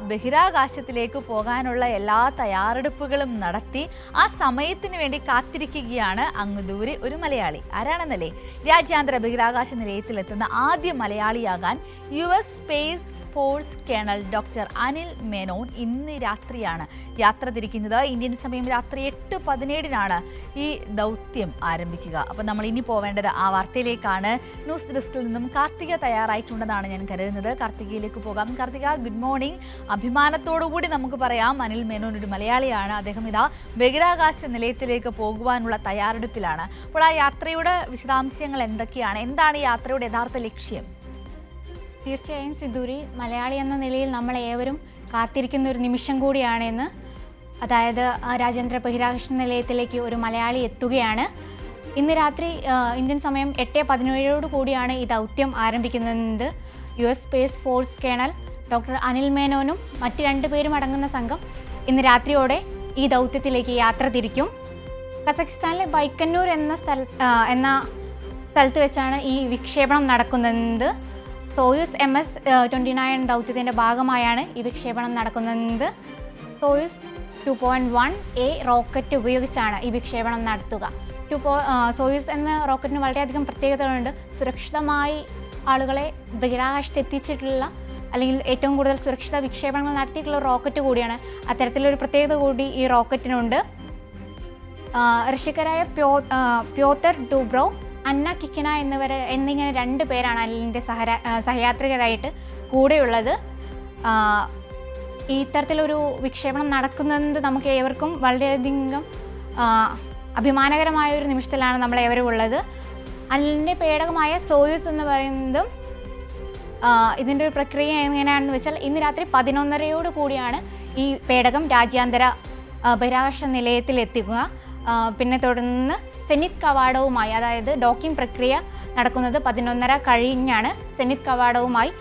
ബഹിരാകാശത്തിലേക്ക് പോകാനുള്ള എല്ലാ തയ്യാറെടുപ്പുകളും നടത്തി ആ സമയത്തിന് വേണ്ടി കാത്തിരിക്കുകയാണ് അങ്ങ് ദൂരെ ഒരു മലയാളി. ആരാണെന്നല്ലേ? രാജ്യാന്തര ബഹിരാകാശ നിലയത്തിലെത്തുന്ന ആദ്യ മലയാളിയാകാൻ US space force colonel doctor Anil Menon ഇന്ന് രാത്രിയാണ് യാത്ര തിരിക്കുന്നത്. ഇന്ത്യൻ സമയം രാത്രി 8:17 ഈ ദൗത്യം ആരംഭിക്കുക. അപ്പോൾ നമ്മൾ ഇനി പോവേണ്ടത് ആ വാർത്തയിലേക്കാണ്. ന്യൂസ് ഡെസ്കിൽ നിന്നും കാർത്തിക തയ്യാറായിട്ടുണ്ടെന്നാണ് ഞാൻ കരുതുന്നത്. കാർത്തികയിലേക്ക് പോകാം. Karthika, good morning. അഭിമാനത്തോടുകൂടി നമുക്ക് പറയാം, അനിൽ മേനോൻ ഒരു മലയാളിയാണ്. അദ്ദേഹം ബഹിരാകാശ നിലയത്തിലേക്ക് പോകുവാനുള്ള തയ്യാറെടുപ്പിലാണ്. അപ്പോൾ ആ യാത്രയുടെ വിശദാംശങ്ങൾ എന്തൊക്കെയാണ്? എന്താണ് ഈ യാത്രയുടെ യഥാർത്ഥ ലക്ഷ്യം? തീർച്ചയായും സിദ്ധൂരി, മലയാളി എന്ന നിലയിൽ നമ്മൾ ഏവരും കാത്തിരിക്കുന്ന ഒരു നിമിഷം കൂടിയാണെന്ന്. അതായത് രാജ്യാന്തര ബഹിരാകാശ നിലയത്തിലേക്ക് ഒരു മലയാളി എത്തുകയാണ്. ഇന്ന് രാത്രി ഇന്ത്യൻ സമയം 8:17 കൂടിയാണ് ഈ ദൗത്യം ആരംഭിക്കുന്നത്. US space force colonel doctor Anil മേനോനും മറ്റ് 2 പേരും അടങ്ങുന്ന സംഘം ഇന്ന് രാത്രിയോടെ ഈ ദൗത്യത്തിലേക്ക് യാത്ര തിരിക്കും. കസഖിസ്ഥാനിലെ ബൈക്കന്നൂർ എന്ന സ്ഥലത്ത് വെച്ചാണ് ഈ വിക്ഷേപണം നടക്കുന്നത്. സോയൂസ് MS-29 ദൗത്യത്തിൻ്റെ ഭാഗമായാണ് ഈ വിക്ഷേപണം നടക്കുന്നത്. സോയൂസ് 2.1A റോക്കറ്റ് ഉപയോഗിച്ചാണ് ഈ വിക്ഷേപണം നടത്തുക. സോയൂസ് എന്ന റോക്കറ്റിന് വളരെയധികം പ്രത്യേകതകളുണ്ട്. സുരക്ഷിതമായി ആളുകളെ ബഹിരാകാശത്ത് എത്തിച്ചിട്ടുള്ള, അല്ലെങ്കിൽ ഏറ്റവും കൂടുതൽ സുരക്ഷിത വിക്ഷേപണങ്ങൾ നടത്തിയിട്ടുള്ള റോക്കറ്റ് കൂടിയാണ്. അത്തരത്തിലൊരു പ്രത്യേകത കൂടി ഈ റോക്കറ്റിനുണ്ട്. റഷ്യക്കാരായ പ്യോത്തർ ഡൂബ്രോവ്, അന്ന കിക്കിന എന്നിങ്ങനെ 2 പേരാണ് അനിലിൻ്റെ സഹയാത്രികരായിട്ട് കൂടെയുള്ളത്. ഇത്തരത്തിലൊരു വിക്ഷേപണം നടക്കുന്നത് നമുക്ക് ഏവർക്കും വളരെയധികം അഭിമാനകരമായ ഒരു നിമിഷത്തിലാണ് നമ്മളേവരും ഉള്ളത്. അനിലിൻ്റെ പേടകമായ സോയൂസ് എന്ന് പറയുന്നതും ഇതിൻ്റെ ഒരു പ്രക്രിയ എങ്ങനെയാണെന്ന് വെച്ചാൽ, ഇന്ന് രാത്രി 11:30 കൂടിയാണ് ഈ പേടകം രാജ്യാന്തര ബഹിരാകാശ നിലയത്തിൽ എത്തിക്കുക. പിന്നെ തുടർന്ന് സെനിത് കവാടവുമായി, അതായത് ഡോക്കിംഗ് പ്രക്രിയ നടക്കുന്നത് 11:30 കഴിഞ്ഞാണ്. സെനിത് കവാടവുമായി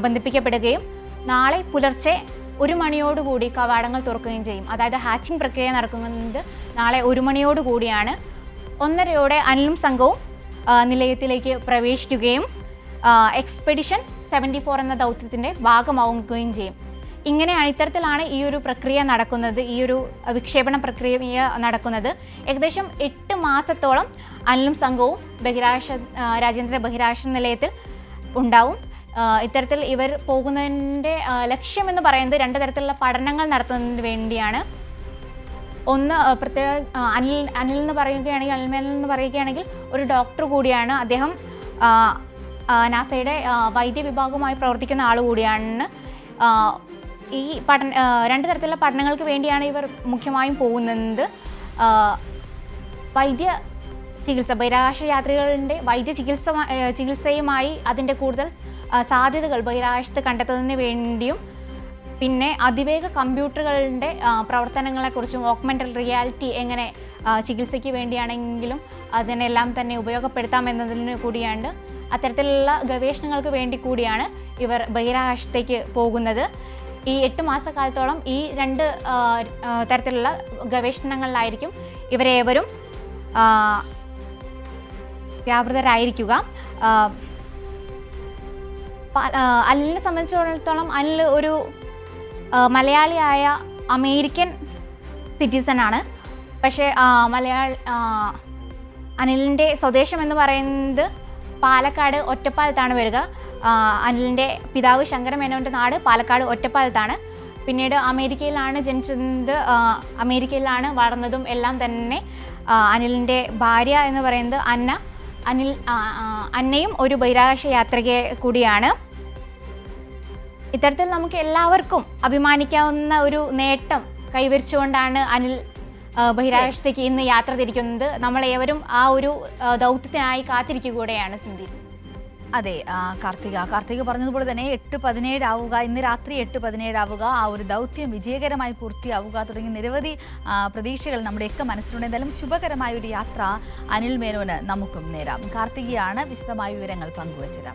ബന്ധിപ്പിക്കപ്പെടുകയും നാളെ പുലർച്ചെ 1 മണിയോടുകൂടി കവാടങ്ങൾ തുറക്കുകയും ചെയ്യും. അതായത് ഹാച്ചിങ് പ്രക്രിയ നടക്കുന്നത് നാളെ 1 മണിയോടുകൂടിയാണ്. 1:30 അനിലും സംഘവും നിലയത്തിലേക്ക് പ്രവേശിക്കുകയും എക്സ്പെഡിഷൻ 74 എന്ന ദൗത്യത്തിൻ്റെ ഭാഗമാവുകയും ചെയ്യും. ഇങ്ങനെയാണ്, ഇത്തരത്തിലാണ് ഈ ഒരു പ്രക്രിയ നടക്കുന്നത്, ഈ ഒരു വിക്ഷേപണ പ്രക്രിയ നടക്കുന്നത്. ഏകദേശം 8 മാസത്തോളം അനിലും സംഘവും രാജ്യാന്തര ബഹിരാകാശ നിലയത്തിൽ ഉണ്ടാവും. ഇത്തരത്തിൽ ഇവർ പോകുന്നതിൻ്റെ ലക്ഷ്യമെന്ന് പറയുന്നത് 2 തരത്തിലുള്ള പഠനങ്ങൾ നടത്തുന്നതിന് വേണ്ടിയാണ്. ഒന്ന് പ്രത്യേക അനിൽ എന്ന് പറയുകയാണെങ്കിൽ, അനിൽമേനോൻ എന്ന് പറയുകയാണെങ്കിൽ ഒരു ഡോക്ടർ കൂടിയാണ്. അദ്ദേഹം നാസയുടെ വൈദ്യ വിഭാഗവുമായി പ്രവർത്തിക്കുന്ന ആൾ കൂടിയാണ്. ഈ 2 തരത്തിലുള്ള പഠനങ്ങൾക്ക് വേണ്ടിയാണ് ഇവർ മുഖ്യമായും പോകുന്നത്. വൈദ്യ ചികിത്സ, ബഹിരാകാശ യാത്രികളുടെ വൈദ്യ ചികിത്സയുമായി അതിൻ്റെ കൂടുതൽ സാധ്യതകൾ ബഹിരാകാശത്ത് കണ്ടെത്തുന്നതിന് വേണ്ടിയും, പിന്നെ അതിവേഗ കമ്പ്യൂട്ടറുകളുടെ പ്രവർത്തനങ്ങളെക്കുറിച്ചും, ഓഗ്മെന്റഡ് റിയാലിറ്റി എങ്ങനെ ചികിത്സയ്ക്ക് വേണ്ടിയാണെങ്കിലും അതിനെല്ലാം തന്നെ ഉപയോഗപ്പെടുത്താമെന്നതിന് കൂടിയാണ്, അത്തരത്തിലുള്ള ഗവേഷണങ്ങൾക്ക് വേണ്ടി കൂടിയാണ് ഇവർ ബഹിരാകാശത്തേക്ക് പോകുന്നത്. ഈ 8 മാസക്കാലത്തോളം ഈ 2 തരത്തിലുള്ള ഗവേഷണങ്ങളിലായിരിക്കും ഇവരേവരും വ്യാപൃതരായിരിക്കുക. അനിലിനെ സംബന്ധിച്ചിടത്തോളം അനിൽ ഒരു മലയാളിയായ അമേരിക്കൻ സിറ്റിസൺ ആണ്. പക്ഷേ അനിലിൻ്റെ സ്വദേശം എന്ന് പറയുന്നത് പാലക്കാട് ഒറ്റപ്പാലത്താണ് വരിക. അനിലിൻ്റെ പിതാവ് ശങ്കര മേനോൻ്റെ നാട് പാലക്കാട് ഒറ്റപ്പാലത്താണ്. പിന്നീട് അമേരിക്കയിലാണ് ജനിച്ചത്, അമേരിക്കയിലാണ് വളർന്നതും എല്ലാം തന്നെ. അനിലിൻ്റെ ഭാര്യ എന്ന് പറയുന്നത് അന്നയും ഒരു ബഹിരാകാശ യാത്രിക കൂടിയാണ്. ഇത്തരത്തിൽ നമുക്ക് എല്ലാവർക്കും അഭിമാനിക്കാവുന്ന ഒരു നേട്ടം കൈവരിച്ചുകൊണ്ടാണ് അനിൽ ബഹിരാകാശത്തേക്ക് ഇന്ന് യാത്ര തിരിക്കുന്നത്. നമ്മളേവരും ആ ഒരു ദൗത്യത്തിനായി കാത്തിരിക്കുകയാണ് സിന്ധി. അതെ കാർത്തിക പറഞ്ഞതുപോലെ തന്നെ 8:17 ആവുക, ഇന്ന് രാത്രി 8:17 ആവുക, ആ ഒരു ദൗത്യം വിജയകരമായി പൂർത്തിയാവുക തുടങ്ങി നിരവധി പ്രതീക്ഷകൾ നമ്മുടെയൊക്കെ മനസ്സിലുണ്ട്. എന്തായാലും ശുഭകരമായ ഒരു യാത്ര അനിൽ മേനോന് നമുക്കും നേരാം. കാർത്തികയാണ് വിശദമായ വിവരങ്ങൾ പങ്കുവച്ചത്.